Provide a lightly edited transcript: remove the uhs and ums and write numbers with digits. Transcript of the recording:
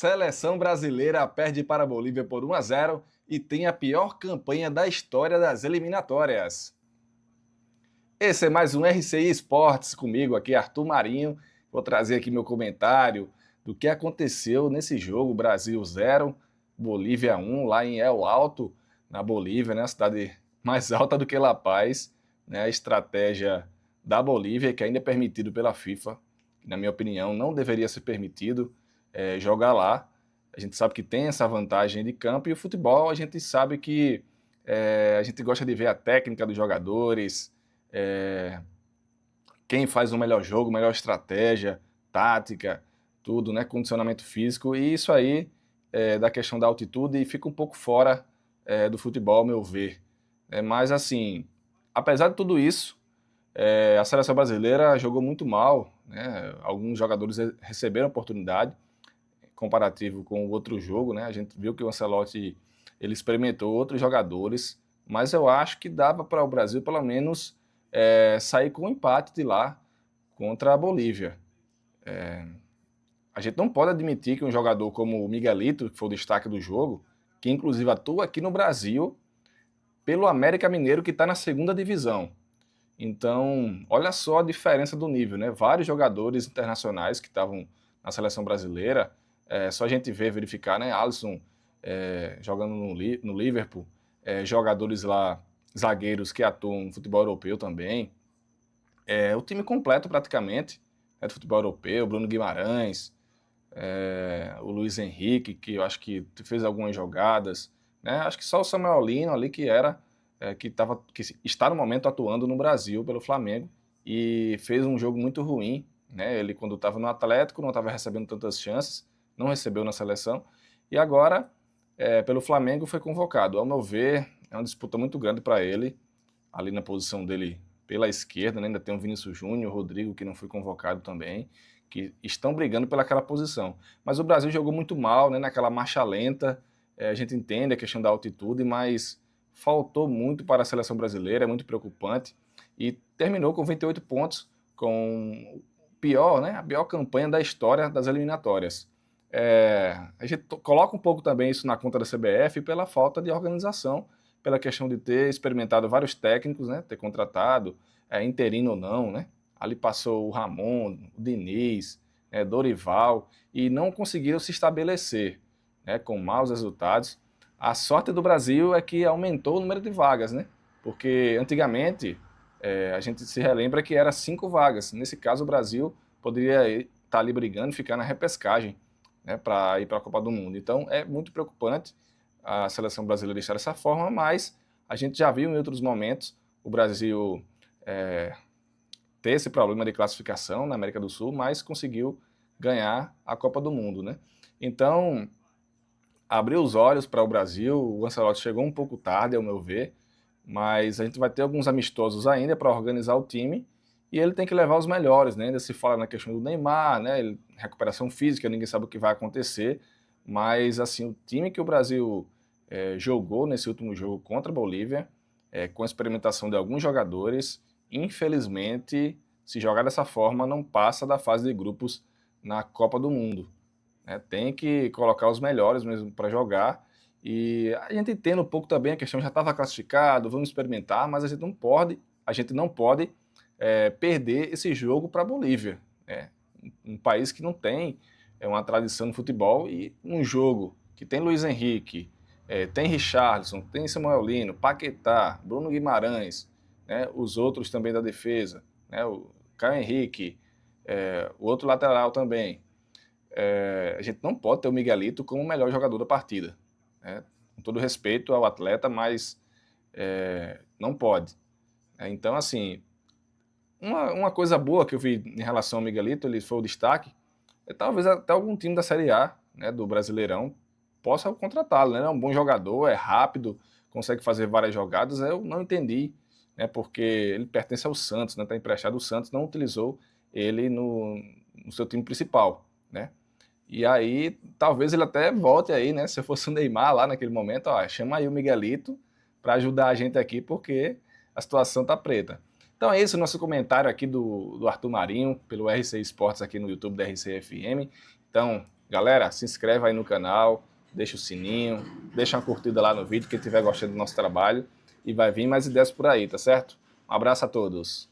Seleção brasileira perde para a Bolívia por 1-0 e tem a pior campanha da história das eliminatórias. Esse é mais um RCI Esportes comigo aqui, Arthur Marinho. Vou trazer aqui meu comentário do que aconteceu nesse jogo Brasil 0, Bolívia 1, lá em El Alto, na Bolívia, né, a cidade mais alta do que La Paz, né, a estratégia da Bolívia, que ainda é permitido pela FIFA, que, na minha opinião, não deveria ser permitido jogar lá. A gente sabe que tem essa vantagem de campo, e o futebol a gente sabe que a gente gosta de ver a técnica dos jogadores, quem faz o melhor jogo, melhor estratégia, tática, tudo, né, condicionamento físico, e isso aí da questão da altitude e fica um pouco fora do futebol, ao meu ver. Mas assim, apesar de tudo isso, a seleção brasileira jogou muito mal, né? Alguns jogadores receberam oportunidade, comparativo com o outro jogo, né? A gente viu que o Ancelotti ele experimentou outros jogadores, mas eu acho que dava para o Brasil pelo menos sair com um empate de lá contra a Bolívia. A gente não pode admitir que um jogador como o Miguelito, que foi o destaque do jogo, que inclusive atua aqui no Brasil pelo América Mineiro, que está na segunda divisão. Então, olha só a diferença do nível, né? Vários jogadores internacionais que estavam na seleção brasileira, só a gente verificar, né? Alisson jogando no Liverpool, jogadores lá, zagueiros que atuam no futebol europeu também. O time completo praticamente, do futebol europeu, Bruno Guimarães, o Luiz Henrique, que eu acho que fez algumas jogadas, né? Acho que só o Samuel Lino ali que está no momento atuando no Brasil pelo Flamengo e fez um jogo muito ruim, né? Ele quando estava no Atlético não estava recebendo tantas chances, não recebeu na seleção e agora pelo Flamengo foi convocado. Ao meu ver, é uma disputa muito grande para ele, ali na posição dele pela esquerda, né? Ainda tem o Vinícius Júnior, o Rodrigo, que não foi convocado também, que estão brigando pelaquela posição. Mas o Brasil jogou muito mal, né? Naquela marcha lenta, a gente entende a questão da altitude, mas faltou muito para a seleção brasileira, é muito preocupante, e terminou com 28 pontos, com a pior campanha da história das eliminatórias. A gente coloca um pouco também isso na conta da CBF pela falta de organização, pela questão de ter experimentado vários técnicos, né, ter contratado, interino ou não, né, ali passou o Ramon, o Diniz, Dorival, e não conseguiram se estabelecer, né, com maus resultados. A sorte do Brasil é que aumentou o número de vagas, né, porque antigamente a gente se relembra que era 5 vagas, nesse caso o Brasil poderia estar ali brigando e ficar na repescagem, né, para ir para a Copa do Mundo. Então é muito preocupante a seleção brasileira estar dessa forma, mas a gente já viu em outros momentos o Brasil ter esse problema de classificação na América do Sul, mas conseguiu ganhar a Copa do Mundo, né? Então, abriu os olhos para o Brasil, o Ancelotti chegou um pouco tarde, ao meu ver, mas a gente vai ter alguns amistosos ainda para organizar o time, e ele tem que levar os melhores, né? Ainda se fala na questão do Neymar, né? Recuperação física, ninguém sabe o que vai acontecer, mas assim, o time que o Brasil jogou nesse último jogo contra a Bolívia, com a experimentação de alguns jogadores, infelizmente, se jogar dessa forma, não passa da fase de grupos na Copa do Mundo, né? Tem que colocar os melhores mesmo para jogar, e a gente entende um pouco também a questão, já estava classificado, vamos experimentar, mas a gente não pode perder esse jogo para a Bolívia, né? Um país que não tem uma tradição no futebol, e um jogo que tem Luiz Henrique, tem Richarlison, tem Samuel Lino, Paquetá, Bruno Guimarães, né, os outros também da defesa, né, o Caio Henrique, o outro lateral também. A gente não pode ter o Miguelito como o melhor jogador da partida, né? Com todo respeito ao atleta, mas não pode. Então, assim, uma coisa boa que eu vi em relação ao Miguelito, ele foi o destaque, talvez até algum time da Série A, né, do Brasileirão, possa contratá-lo, né? É um bom jogador, é rápido, consegue fazer várias jogadas. Eu não entendi, né, porque ele pertence ao Santos, né, está emprestado, o Santos não utilizou ele no seu time principal, né? E aí, talvez ele até volte aí, né? Se eu fosse o Neymar lá naquele momento, ó, chama aí o Miguelito para ajudar a gente aqui, porque a situação tá preta. Então é isso, nosso comentário aqui do Arthur Marinho, pelo RC Esportes aqui no YouTube da RCFM. Então, Galera, se inscreve aí no canal, deixa o sininho, deixa uma curtida lá no vídeo, quem estiver gostando do nosso trabalho, e vai vir mais ideias por aí, tá certo? Um abraço a todos.